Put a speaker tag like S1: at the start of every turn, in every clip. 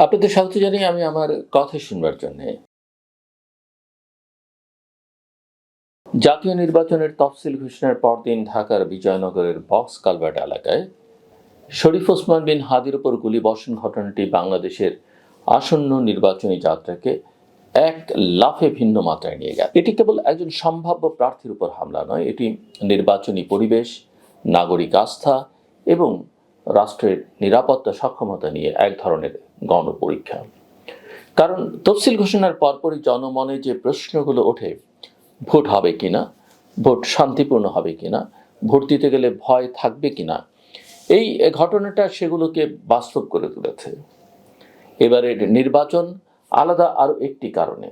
S1: আপনাদের স্বাগত জানিয়ে আমি আমার কথা শুনবার জন্য। জাতীয় নির্বাচনের তফসিল ঘোষণার পরদিন ঢাকার বিজয়নগরের বক্স কালভার্ট এলাকায় শরীফ ওসমান বিন হাদির উপর গুলিবর্ষণ ঘটনাটি বাংলাদেশের আসন্ন নির্বাচনী যাত্রাকে এক লাফে ভিন্ন মাত্রায় নিয়ে গেছে। এটি কেবল একজন সম্ভাব্য প্রার্থীর উপর হামলা নয়, এটি নির্বাচনী পরিবেশ, নাগরিক আস্থা এবং রাষ্ট্রের নিরাপত্তা সক্ষমতা নিয়ে এক ধরনের গণপরীক্ষা। কারণ তফসিল ঘোষণার পরপরই জনমনে যে প্রশ্নগুলো ওঠে, ভোট হবে কিনা, ভোট শান্তিপূর্ণ হবে কিনা, ভোট দিতে গেলে ভয় থাকবে কিনা, এই ঘটনাটা সেগুলোকে বাস্তব করে তুলেছে। এবারের নির্বাচন আলাদা আরও একটি কারণে।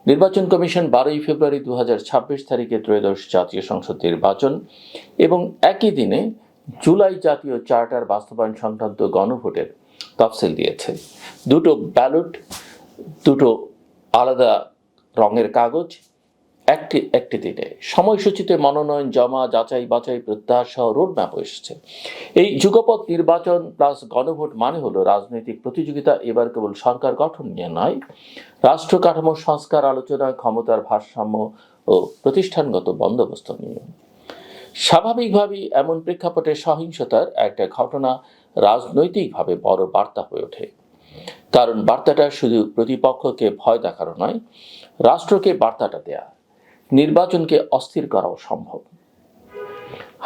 S1: নির্বাচন কমিশন 12 ফেব্রুয়ারি 2026 তারিখে ত্রয়োদশ জাতীয় সংসদ নির্বাচন এবং একই দিনে জুলাই জাতীয় চার্টার বাস্তবায়ন সংক্রান্ত গণভোটের তফসিল দিয়েছে। দুটো ব্যালট, দুটো আলাদা রঙের কাগজ, একটি দিনে সময়সূচিতে মনোনয়ন জমা, যাচাই বাছাই, প্রত্যাহার সহ রোডম্যাপ এসেছে। এই যুগপৎ নির্বাচন প্লাস গণভোট মানে হলো রাজনৈতিক প্রতিযোগিতা এবার কেবল সরকার গঠন নিয়ে নয়, রাষ্ট্র কাঠামো সংস্কার আলোচনা, ক্ষমতার ভারসাম্য ও প্রতিষ্ঠানগত বন্দোবস্ত নিয়ে। স্বাভাবিকভাবেই এমন প্রেক্ষাপটে সহিংসতার একটা ঘটনা রাজনৈতিকভাবে বড় বার্তা হয়ে ওঠে। কারণ বার্তাটা শুধু প্রতিপক্ষকে ভয় দেখানো নয়, রাষ্ট্রকে বার্তাটা দেয়া, নির্বাচনকে অস্থির করাও সম্ভব।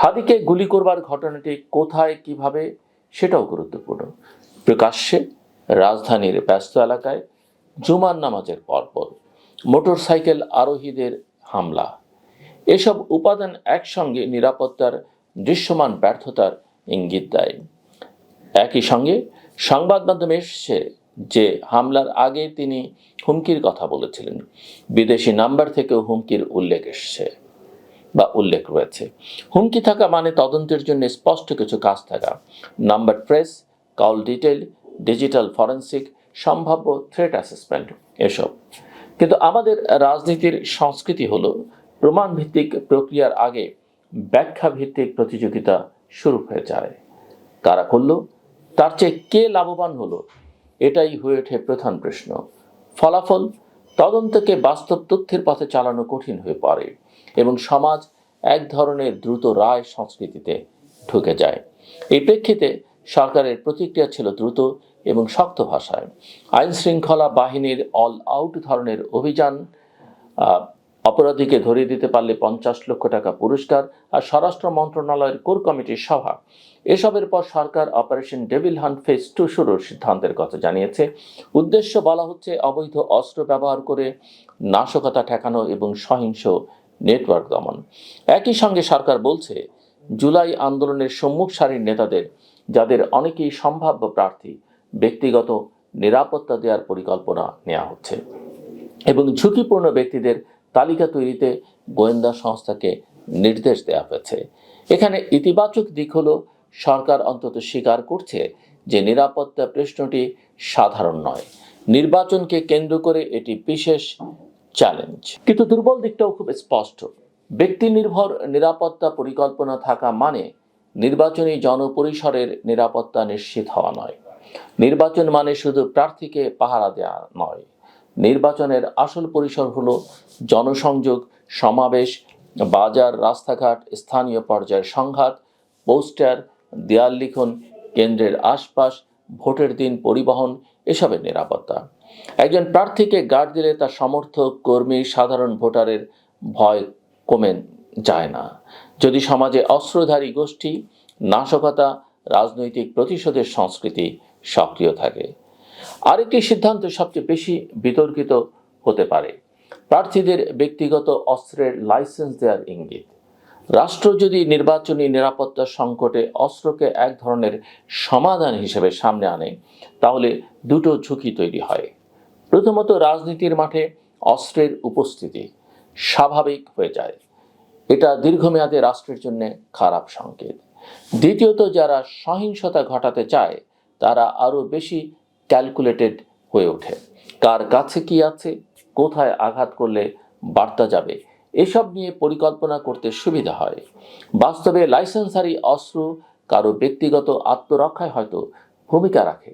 S1: হাদিকে গুলি করবার ঘটনাটি কোথায়, কিভাবে, সেটাও গুরুত্বপূর্ণ। প্রকাশ্যে রাজধানীর ব্যস্ত এলাকায় জুমার নামাজের পরপর মোটর সাইকেল আরোহীদের হামলা, এসব উপাদান একসঙ্গে নিরাপত্তার দৃশ্যমান ব্যর্থতার ইঙ্গিত দেয়। একই সঙ্গে সংবাদ মাধ্যমে এসেছে যে হামলার আগে তিনি হুমকির কথা বলেছিলেন। বিদেশি নাম্বার থেকেও হুমকির উল্লেখ রয়েছে। হুমকি থাকা মানে তদন্তের জন্য স্পষ্ট কিছু কাজ থাকা, number trace, call detail, digital forensic, সম্ভাব্য থ্রেট অ্যাসেসমেন্ট, এসব। কিন্তু আমাদের রাজনীতির সংস্কৃতি হলো প্রমাণ ভিত্তিক প্রক্রিয়ার আগে ব্যাখ্যা ভিত্তিক প্রতিযোগিতা শুরু হয়ে যায়। কারা করল, তার চেয়ে কে লাভবান হলো, এটাই হয়ে ওঠে প্রধান প্রশ্ন। ফলাফল, তদন্তকে বাস্তব তথ্যের পথে চালানো কঠিন হয়ে পড়ে এবং সমাজ এক ধরনের দ্রুত রায় সংস্কৃতিতে ঢুকে যায়। এই প্রেক্ষিতে সরকারের প্রতিক্রিয়া ছিল দ্রুত এবং শক্ত ভাষায়। আইন শৃঙ্খলা বাহিনীর অল আউট ধরনের অভিযান, অপরাধীকে ধরিয়ে দিতে পারলে 50 লক্ষ টাকা পুরস্কার, আর স্বরাষ্ট্র মন্ত্রণালয়ের কোর কমিটির সভা। এসবের পর সরকার অপারেশন ডেভিল হান্ট ফেজ 2 শুরুর সিদ্ধান্তের কথা জানিয়েছে। উদ্দেশ্য বলা হচ্ছে অবৈধ অস্ত্র ব্যবহার করে নাশকতা ঠেকানো এবং সহিংস নেটওয়ার্ক দমন। একই সঙ্গে সরকার বলছে জুলাই আন্দোলনের সম্মুখ সারির নেতাদের, যাদের অনেকেই সম্ভাব্য প্রার্থী, ব্যক্তিগত নিরাপত্তা দেওয়ার পরিকল্পনা নেওয়া হচ্ছে এবং ঝুঁকিপূর্ণ ব্যক্তিদের তালিকা তৈরিতে গোয়েন্দা সংস্থাকে নির্দেশ দেওয়া হয়েছে। এখানে ইতিবাচক দিক হলো সরকার অন্তত স্বীকার করছে যে নিরাপত্তা প্রশ্নটি সাধারণ নয়, নির্বাচনকে কেন্দ্র করে এটি বিশেষ চ্যালেঞ্জ। কিন্তু দুর্বল দিকটাও খুব স্পষ্ট। ব্যক্তি নির্ভর নিরাপত্তা পরিকল্পনা থাকা মানে নির্বাচনী জনপরিসরের নিরাপত্তা নিশ্চিত হওয়া নয়। নির্বাচন মানে শুধু প্রার্থীকে পাহারা দেওয়া নয়, নির্বাচনের আসল পরিসর হলো জনসংযোগ, সমাবেশ, বাজার, রাস্তাঘাট, স্থানীয় পর্যায়ের সংঘাত, পোস্টার, দেয়াল লিখন, কেন্দ্রের আশপাশ, ভোটের দিন পরিবহন, এসবের নিরাপত্তা। একজন প্রার্থীকে গার্ড দিলে তার সমর্থক, কর্মী, সাধারণ ভোটারের ভয় কমে যায় না যদি সমাজে অস্ত্রধারী গোষ্ঠী, নাশকতা, রাজনৈতিক প্রতিশোধের সংস্কৃতি সক্রিয় থাকে। আরেকটি সিদ্ধান্ত সবচেয়ে বেশি বিতর্কিত হতে পারে, প্রার্থীদের ব্যক্তিগত অস্ত্রের লাইসেন্স দেওয়ার ইঙ্গিত। রাষ্ট্র যদি নির্বাচনী নিরাপত্তা সংকটে অস্ত্রকে এক ধরনের সমাধান হিসেবে সামনে আনে, তাহলে দুটো ঝুঁকি তৈরি হয়। প্রথমত, রাজনীতির মাঠে অস্ত্রের উপস্থিতি স্বাভাবিক হয়ে যায়, এটা দীর্ঘমেয়াদে রাষ্ট্রের জন্য খারাপ সংকেত। দ্বিতীয়ত, যারা সহিংসতা ঘটাতে চায় তারা আরও বেশি ক্যালকুলেটেড হয়ে ওঠে। কার কাছে কি আছে, কোথায় আঘাত করলে বার্তা যাবে, এসব নিয়ে পরিকল্পনা করতে সুবিধা হয়। বাস্তবে লাইসেন্সারি অস্ত্র কারো ব্যক্তিগত আত্মরক্ষায় হয়তো ভূমিকা রাখে,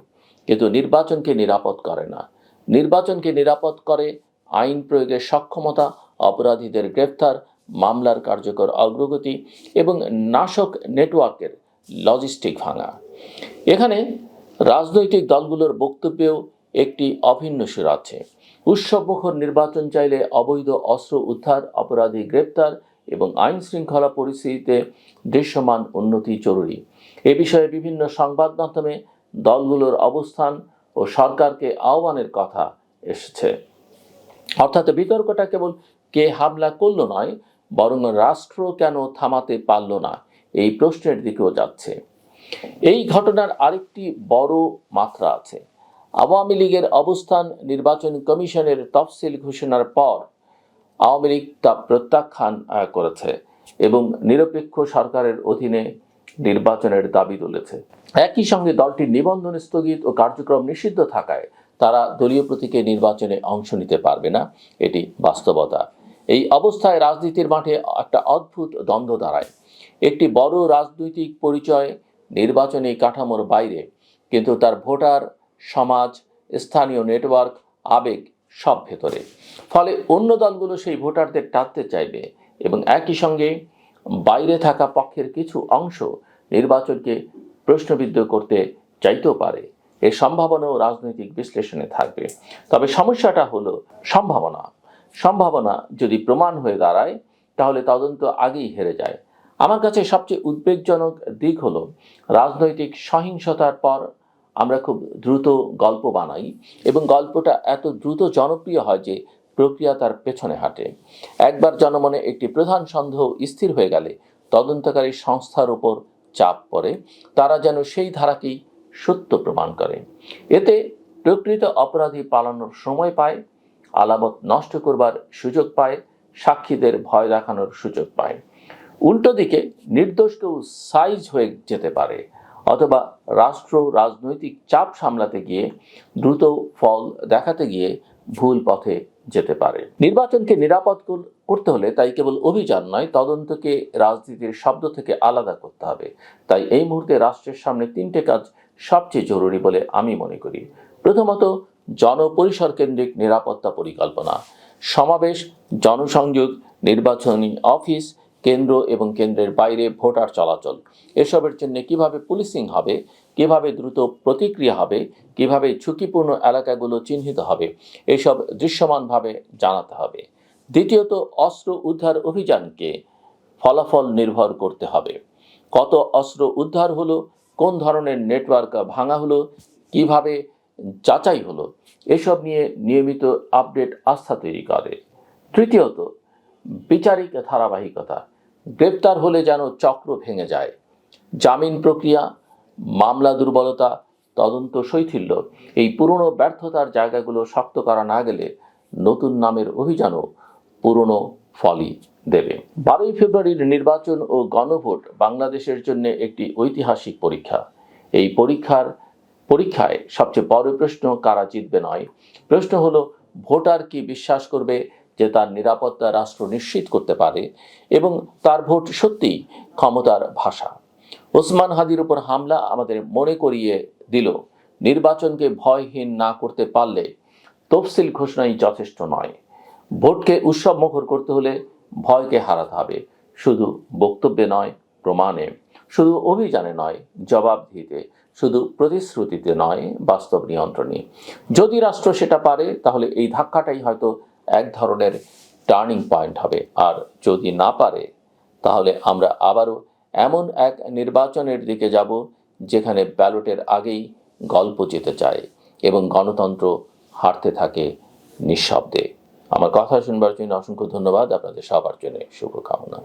S1: কিন্তু নির্বাচনকে নিরাপদ করে না। নির্বাচনকে নিরাপদ করে আইন প্রয়োগের সক্ষমতা, অপরাধীদের গ্রেফতার, মামলার কার্যকর অগ্রগতি এবং নাশক নেটওয়ার্কের লজিস্টিক ভাঙা। এখানে রাজনৈতিক দলগুলোর বক্তব্যেও একটি অভিন্ন সুর আছে। উৎসবমুখর নির্বাচন চাইলে অবৈধ অস্ত্র উদ্ধার, অপরাধী গ্রেপ্তার এবং আইন শৃঙ্খলা পরিস্থিতিতে দৃশ্যমান উন্নতি জরুরি। এ বিষয়ে বিভিন্ন সংবাদ মাধ্যমে দলগুলোর অবস্থান ও সরকারকে আহ্বানের কথা এসেছে। অর্থাৎ বিতর্কটা কেবল কে হামলা করলো নয়, বরং রাষ্ট্র কেন থামাতে পারল না এই প্রশ্নের দিকেও যাচ্ছে। এই ঘটনার আরেকটি বড় মাত্রা আছে। আওয়ামী লীগের অবস্থান নির্বাচন কমিশনের তফসিল ঘোষণার পর আওয়ামী লীগ তা প্রত্যাখ্যান করেছে এবং নিরপেক্ষ সরকারের অধীনে নির্বাচনের দাবি তুলেছে। একই সঙ্গে দলটির নিবন্ধন স্থগিত ও কার্যক্রম নিষিদ্ধ থাকায় তারা দলীয় প্রতীকে নির্বাচনে অংশ নিতে পারবে না, এটি বাস্তবতা। এই অবস্থায় রাজনীতির মাঠে একটা অদ্ভুত দ্বন্দ্ব দাঁড়ায়। একটি বড় রাজনৈতিক পরিচয় নির্বাচনী কাঠামোর বাইরে, কিন্তু তার ভোটার, সমাজ, স্থানীয় নেটওয়ার্ক, আবেগ সব ভেতরে। ফলে অন্য দলগুলো সেই ভোটারদের টানতে চাইবে এবং একই সঙ্গে বাইরে থাকা পক্ষের কিছু অংশ নির্বাচনকে প্রশ্নবিদ্ধ করতে চাইতেও পারে। এর সম্ভাবনাও রাজনৈতিক বিশ্লেষণে থাকবে। তবে সমস্যাটা হলো সম্ভাবনা যদি প্রমাণ হয়ে দাঁড়ায় তাহলে তদন্ত আগেই হেরে যায়। আমার কাছে সবচেয়ে উদ্বেগজনক দিক হলো রাজনৈতিক সহিংসতার পর আমরা খুব দ্রুত গল্প বানাই এবং গল্পটা এত দ্রুত জনপ্রিয় হয় যে প্রক্রিয়া তার পেছনে হাঁটে। একবার জনমনে একটি প্রধান সন্দেহ স্থির হয়ে গেলে তদন্তকারী সংস্থার উপর চাপ পড়ে, তারা যেন সেই ধারাকেই সত্য প্রমাণ করে। এতে প্রকৃত অপরাধী পালানোর সময় পায়, আলামত নষ্ট করবার সুযোগ পায়, সাক্ষীদের ভয় দেখানোর সুযোগ পায়। উল্টো দিকে নির্দোষ কেউ সাইজ হয়ে যেতে পারে অথবা রাষ্ট্র রাজনৈতিক চাপ সামলাতে গিয়ে, দ্রুত ফল দেখাতে গিয়ে ভুল পথে যেতে পারে। নির্বাচনকে নিরাপদ করতে হলে তাই কেবল অভিযান নয়, তদন্তকে রাজনীতির শব্দ থেকে আলাদা করতে হবে। তাই এই মুহূর্তে রাষ্ট্রের সামনে তিনটে কাজ সবচেয়ে জরুরি বলে আমি মনে করি। প্রথমত, জনপরিসর কেন্দ্রিক নিরাপত্তা পরিকল্পনা, সমাবেশ, জনসংযোগ, নির্বাচনী অফিস, কেন্দ্র এবং কেন্দ্রের বাইরে ভোটার চলাচল, এসবের জন্য কিভাবে পুলিশিং হবে, কিভাবে দ্রুত প্রতিক্রিয়া হবে, কিভাবে ঝুঁকিপূর্ণ এলাকাগুলো চিহ্নিত হবে, এসব দৃশ্যমানভাবে জানাতে হবে। দ্বিতীয়ত, অস্ত্র উদ্ধার অভিযানকে ফলাফল নির্ভর করতে হবে। কত অস্ত্র উদ্ধার হলো, কোন ধরনের নেটওয়ার্ক ভাঙা হলো, কিভাবে যাচাই হলো, এসব নিয়ে নিয়মিত আপডেট আস্থা তৈরি করে। তৃতীয়ত, বিচারিক ধারাবাহিকতা, গ্রেপ্তার হলে যেন চক্র ভেঙে যায়। জামিন প্রক্রিয়া, মামলা দুর্বলতা, তদন্ত শৈথিল্য, এই পুরনো ব্যর্থতার জায়গাগুলো শক্ত করা না গেলে নতুন নামের অভিযানও পুরনো ফলই দেবে। 12ই ফেব্রুয়ারির নির্বাচন ও গণভোট বাংলাদেশের জন্য একটি ঐতিহাসিক পরীক্ষা। এই পরীক্ষায় সবচেয়ে বড় প্রশ্ন কারা জিতবে নয়, প্রশ্ন হলো ভোটার কি বিশ্বাস করবে যে তার নিরাপত্তা রাষ্ট্র নিশ্চিত করতে পারে এবং তার ভোট সত্যিই ক্ষমতার ভাষা। ওসমান হাদির উপর হামলা আমাদের মনে করিয়ে দিল, নির্বাচনকে ভয়হীন না করতে পারলে তফসিল ঘোষণাই যথেষ্ট নয়। ভোটকে উৎসব মুখর করতে হলে ভয়কে হারাতে হবে, শুধু বক্তব্যে নয়, প্রমাণে, শুধু অভিযানে নয়, জবাবদিহিতে, শুধু প্রতিশ্রুতিতে নয়, বাস্তব নিয়ন্ত্রণে। যদি রাষ্ট্র সেটা পারে তাহলে এই ধাক্কাটাই হয়তো এক ধরনের টার্নিং পয়েন্ট হবে, আর যদি না পারে তাহলে আমরা আবারও এমন এক নির্বাচনের দিকে যাব যেখানে ব্যালটের আগেই গল্প যেতে চায় এবং গণতন্ত্র হারতে থাকে নিঃশব্দে। আমার কথা শুনবার জন্য অসংখ্য ধন্যবাদ। আপনাদের সবার জন্য শুভকামনা।